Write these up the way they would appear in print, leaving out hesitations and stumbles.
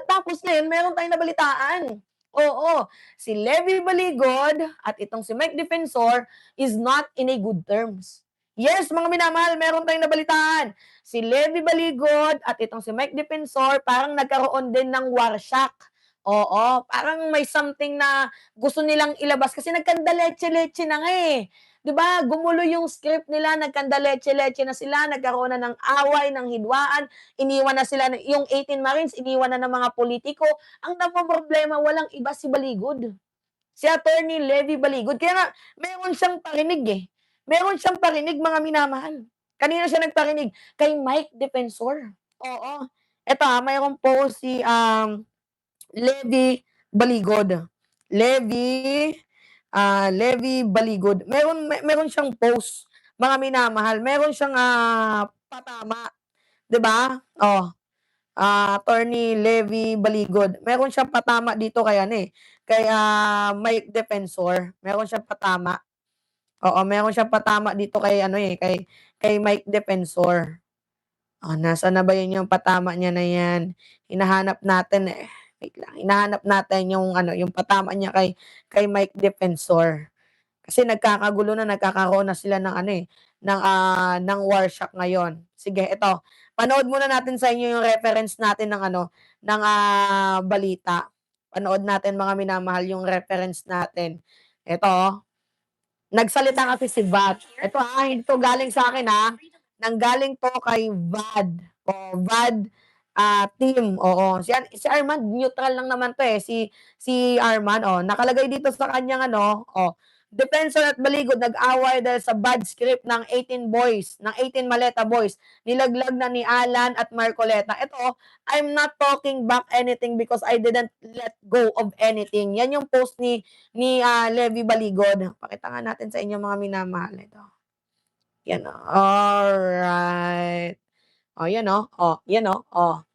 Tapos ngayon meron tayong nabalitaan. Oo, si Levi Baligod at itong si Mike Defensor is not in a good terms. Yes, mga minamahal, meron tayong nabalitaan. Si Levi Baligod at itong si Mike Defensor parang nagkaroon din ng warsyak. Oo, parang may something na gusto nilang ilabas kasi nagkandaletse-letse na nga eh. 'Di ba? Gumulo yung script nila, nagkandaletse-letse na sila, nagkaroon na ng away, ng hidwaan, iniwan na sila yung 18 Marines, iniwan na ng mga politiko. Ang namomroblema walang iba si Baligod, si Attorney Levi Baligod. Kaya nga meron siyang parinig, eh. Meron siyang parinig mga minamahal. Kanino siya nagparinig? Kay Mike Defensor. Oo. Eto, mayroong post si, Levi Baligod. Levi, Levi Baligod. Meron siyang post, mga minamahal. Meron siyang, patama, 'di ba? Oh. Attorney Levi Baligod. Meron siyang patama dito kay ano, eh, kay, Mike Defensor. Meron siyang patama. Oo, meron siyang patama dito kay ano, eh, kay Mike Defensor. Nasaan na ba 'yun yung patama niya na 'yan? Hinahanap natin, eh. Wait lang, hinahanap natin yung ano, yung patama niya kay Mike Defensor. Kasi nagkakagulo na, nagkakaroon na sila ng ano, eh, ng warsyak ngayon. Sige, ito, panood muna natin sa inyo yung reference natin ng ano, ng, balita. Panood natin mga minamahal yung reference natin. Ito, oh, nagsalita kasi si VAD. Ito, hindi 'to galing sa'kin, nanggaling 'to kay VAD. Oh, VAD, team, oo. Si Armand neutral lang naman 'to, eh, si Armand, oh, nakalagay dito sa kanyang ano, oh, Defensor at Baligod nag-away dahil sa bad script ng 18 boys, ng 18 Maleta boys. Nilaglag na ni Alan at Marcoleta. Ito, I'm not talking back anything because I didn't let go of anything. Yan yung post ni Levi Baligod. Pakita nga natin sa inyo mga minamahal. Ito. Yan, oh. Alright. Oh, yan, oh. Oh, yan, oh. Oh.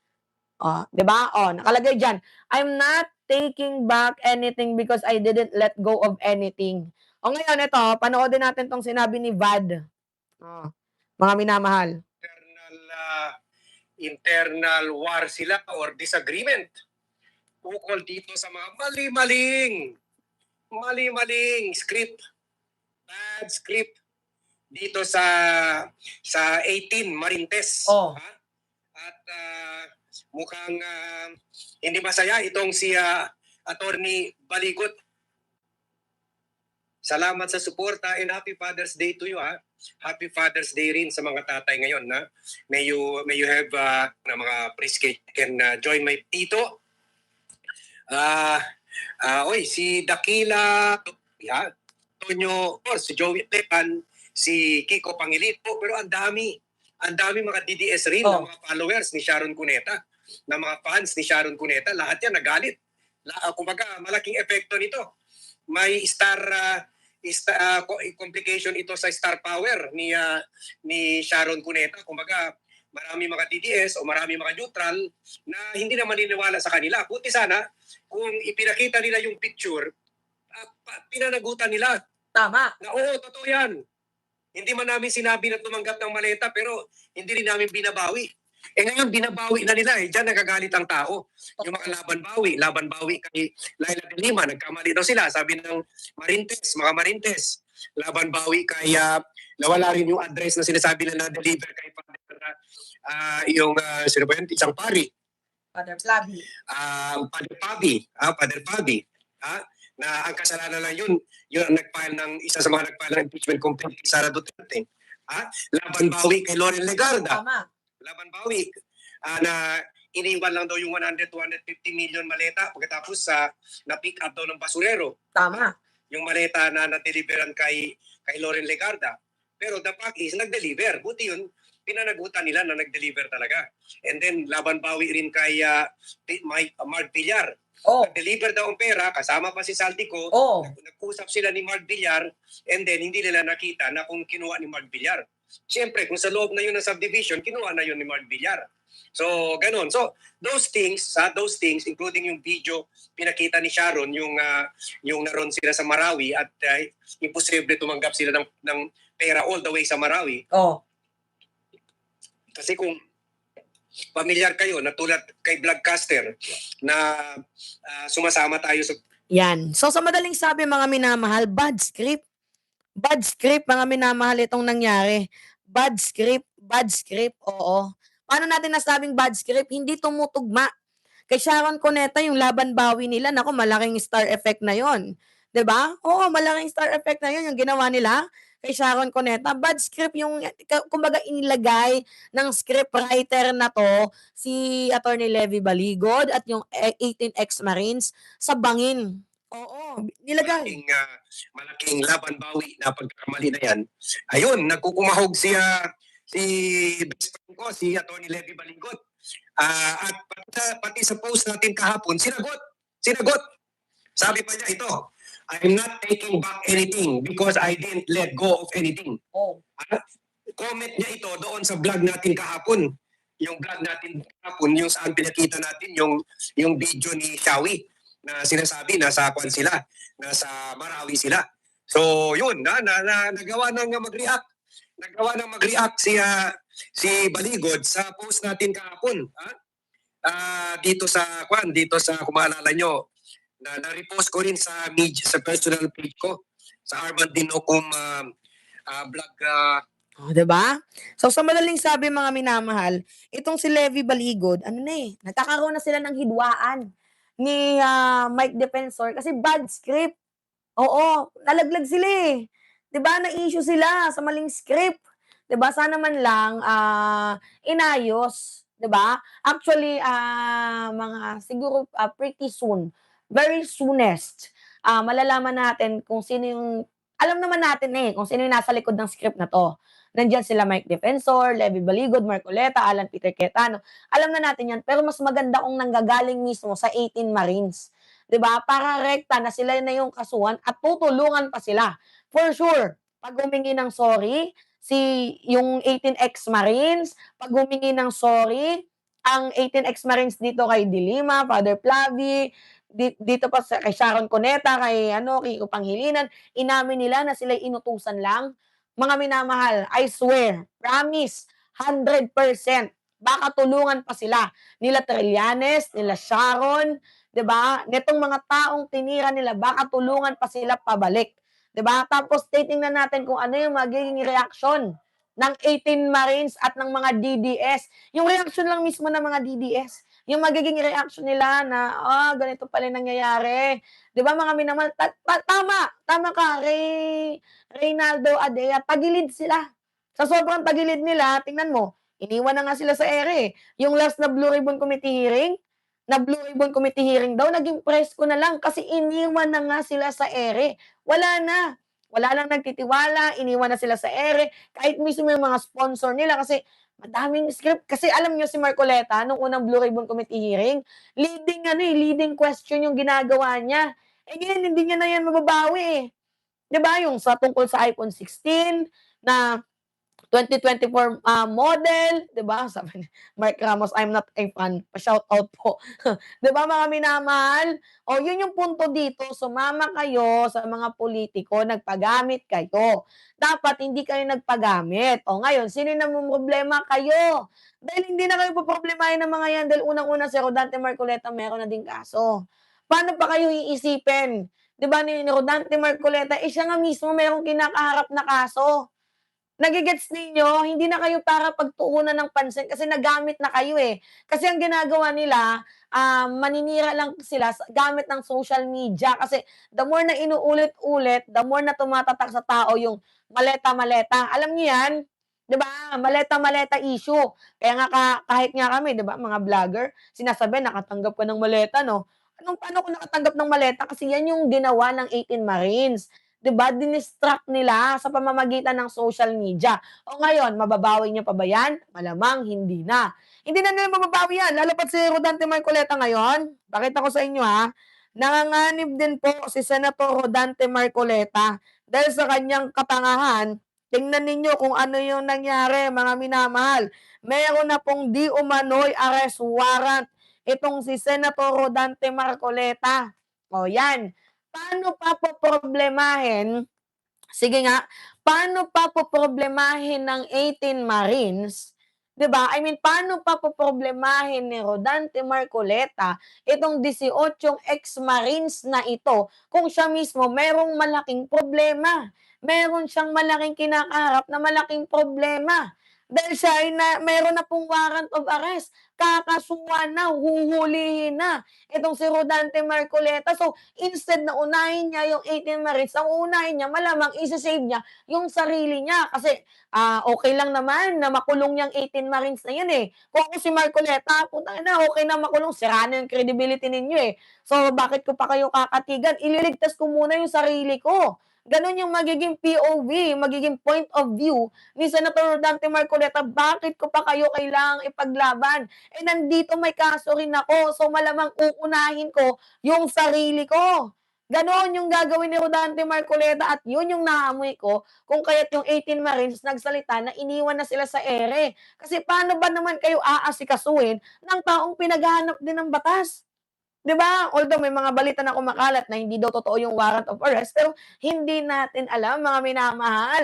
Oh, 'di ba? Oh, nakalagay diyan, I'm not taking back anything because I didn't let go of anything. O ngayon ito, panoorin natin 'tong sinabi ni VAD. Oh, mga minamahal. Internal war sila or disagreement ukol dito sa mga mali-maling script, bad script dito sa 18 Marintes. Oh. At mukhang hindi masaya itong si Attorney Baligod. Salamat sa suporta and Happy Father's Day to you. Happy Father's Day rin sa mga tatay ngayon. May you have na mga praise can join my tito. Si Dakila, Tonyo, or si Joey Tepan, si Kiko Pangilito, pero ang dami mga DDS rin, ng mga followers ni Sharon Cuneta, ng mga fans ni Sharon Cuneta, lahat yan nagalit. Kumbaga, malaking epekto nito. May complication ito sa star power ni Sharon Cuneta. Kumbaga, marami mga DDS o marami mga neutral na hindi na maniniwala sa kanila. Buti sana kung ipinakita nila yung picture, pinanagutan nila. Tama. Na oo, totoo yan. Hindi man namin sinabi na tumanggap ng maleta pero hindi rin namin binabawi. Ngayon, binabawi na nila. Diyan nagagalit ang tao. Yung mga laban bawi kay Laila de Lima, nagkamali daw sila. Sabi ng Marintes, mga Marintes, laban bawi kay nawala rin yung address na sinasabi na na-deliver kay Father sino ba yun? Isang pari. Father Flavi. Father Fabi. Na ang kasalanan lang yun ang nag-file ng isa sa mga nag-file ng impeachment complaint kay Sara Duterte. Laban bawi kay Loren Legarda. Tama. Laban bawi na iniwan lang daw yung 100-250 million maleta pagkatapos na-pick up daw ng basurero. Tama. Yung maleta na na-deliveran kay Loren Legarda. Pero the fact is, nag-deliver. Buti yun, pinanagutan nila na nag-deliver talaga. And then, laban bawi rin kay Mark Villar. Nag-deliver daw ang pera, kasama pa si Saltico. Nag-usap sila ni Mark Villar and then hindi nila nakita na kung kinuha ni Mark Villar. Siyempre, kung sa loob na yun ng subdivision, kinuha na yun ni Mark Villar. So, ganun. So, those things, including yung video pinakita ni Sharon, yung naroon sila sa Marawi at imposible tumanggap sila ng pera all the way sa Marawi. Kasi kung Pamilyar kayo na tulad kay Vlogcaster na sumasama tayo sa Yan. So sa madaling sabi mga minamahal, bad script. Bad script mga minamahal itong nangyari. Bad script, oo. Paano natin nasabing bad script? Hindi tumutugma. Kay Sharon Cuneta yung laban bawi nila, naku malaking star effect na yon, 'di ba? Oo, malaking star effect na yon yung ginawa nila kay Sharon Cuneta. Bad script yung kumbaga inilagay ng scriptwriter na 'to, si Attorney Levy Baligod at yung 18 ex-Marines sa bangin. Oo, nilagay. malaking laban bawi na pagkakamali na yan. Ayun, nagkukumahog si best friend ko, si Atty. Levy Baligod. At pati sa post natin kahapon, sinagot. Sabi pa niya ito, I'm not taking back anything because I didn't let go of anything. Oh. Comment niya ito doon sa vlog natin kahapon. Yung vlog natin kahapon, yung saan pinakita natin yung video ni Shawi na sinasabi nasa kwan sila, nasa Marawi sila. So yun, nagawa nang mag-react. Nagawa nang mag-react si Baligod sa post natin kahapon. Dito sa kung maalala nyo, na-repost ko rin sa media, sa personal page ko, sa Armand Dinocum vlog. Oh, 'di ba? So sa madaling sabi mga minamahal, itong si Levy Baligod, ano na nagkakaroon na sila ng hidwaan ni Mike Defensor kasi bad script. Oo, nalaglag sila 'Di ba na-issue sila sa maling script. 'Di ba sana man lang inayos, 'di ba? Actually mga siguro pretty soon, very soonest, malalaman natin kung sino yung alam naman natin kung sino yung nasa likod ng script na 'to. Nandiyan sila Mike Defensor, Levy Baligod, Marcoleta, Alan Peter Cayetano. Alam na natin 'yan, pero mas maganda kung nanggagaling mismo sa 18 Marines, 'di ba? Para rekta na sila na yung kasuhan at tutulungan pa sila. For sure, 'pag humingi ng sorry yung 18 ex-Marines, 'pag humingi ng sorry ang 18 ex-Marines dito kay De Lima, Father Flavi, dito pa kay Sharon Cuneta, kay Kiko Pangilinan, inamin nila na sila'y inutusan lang. Mga minamahal, I swear, promise, 100%, baka tulungan pa sila nila Trillanes, nila Sharon, 'di ba? Nitong mga taong tinira nila, baka tulungan pa sila pabalik, 'di ba? Tapos titingnan natin kung ano yung magiging reaksyon ng 18 Marines at ng mga DDS. Yung reaksyon lang mismo ng mga DDS, yung magiging reaksyon nila na, ganito pala nangyayari. 'Di ba mga minamahal, tama ka, Reynaldo Adea, tagilid sila. Sa sobrang tagilid nila, tingnan mo, iniwan na nga sila sa ere. Yung last na Blue Ribbon Committee hearing, daw, naging presko na lang kasi iniwan na nga sila sa ere. Wala na. Wala lang nagtitiwala, iniwan na sila sa ere. Kahit mismo yung mga sponsor nila kasi madaming script. Kasi alam niyo si Marcoleta, nung unang Blue Ribbon Committee hearing, leading question yung ginagawa niya. Ngayon, hindi niya na yan mababawi 'Di ba yung sa tungkol sa iPhone 16 na 2024 model, 'di ba? Sabi ni Mark Ramos, "I'm not a fan." Pa-shoutout po. 'Di ba mga minamahal? O yun yung punto dito, sumama kayo sa mga politiko, nagpagamit kayo. Dapat hindi kayo nagpagamit. O ngayon, sino yung namomroblema? Kayo. Dahil hindi na kayo poproblemahin ng mga yan dahil unang-una si Rodante Marcoleta meron na ding kaso. Paano pa kayo iisipin? 'Di ba ni Rodante Marcoleta, siya nga mismo merong kinakaharap na kaso. Nage-gets ninyo? Hindi na kayo para pagtuunan ng pansin kasi nagamit na kayo Kasi ang ginagawa nila, maninira lang sila gamit ng social media kasi the more na inuulit-ulit, the more na tumatatak sa tao yung maleta-maleta. Alam niyo 'yan? 'Di ba? Maleta-maleta issue. Kaya nga kahit nga kami 'di ba, mga vlogger, sinasabi nakatanggap ka ng maleta 'no? Paano ako nakatanggap ng maleta? Kasi 'yan yung ginawa ng 18 Marines. 'Di ba, dinistract nila sa pamamagitan ng social media. O ngayon, mababawi niyo pa ba 'yan? Malamang hindi na. Hindi na nila mababawi 'yan, lalo pa't si Rodante Marcoleta ngayon, pakita ko sa inyo nanganganib din po si Senator Rodante Marcoleta dahil sa kanyang katangahan. Tingnan ninyo kung ano yung nangyari mga minamahal. Meron na pong di umano'y arrest warrant itong si Senator Rodante Marcoleta. O 'yan, paano pa poproblemahin sige nga, paano pa poproblemahin ng 18 Marines, 'Di ba? I mean, paano pa poproblemahin ni Rodante Marcoleta itong 18 ex-marines na ito kung siya mismo merong malaking problema. Meron siyang malaking kinakaharap na malaking problema. Dahil siya ay meron na pong warrant of arrest, kakasuhan na, huhulihin na itong si Rodante Marcoleta. So, instead na unahin niya yung 18 Marines, ang uunahin niya malamang ise-save niya yung sarili niya kasi okey lang naman na makulong yang 18 Marines na yun, eh. Kung ako si Marcoleta, putangina okey na makulong, sira na yung credibility ninyo, eh. So, bakit ko pa kayo kakatigan, ililigtas ko muna yung sarili ko. Gano'n yung magiging POV, magiging point of view ni Senator Rodante Marcoleta, bakit ko pa kayo kailangang ipaglaban? Eh, nandito may kaso rin ako, so malamang uunahin ko yung sarili ko. Gano'n yung gagawin ni Rodante Marcoleta at yun yung naamoy ko kung kaya't yung 18 Marines nagsalita na iniwan na sila sa ere. Kasi paano ba naman kayo aasikasuhin ng taong pinaghahanap din ng batas? 'Di ba? Although may mga balita na kumakalat na hindi daw totoo yung warrant of arrest, pero hindi natin alam mga minamahal.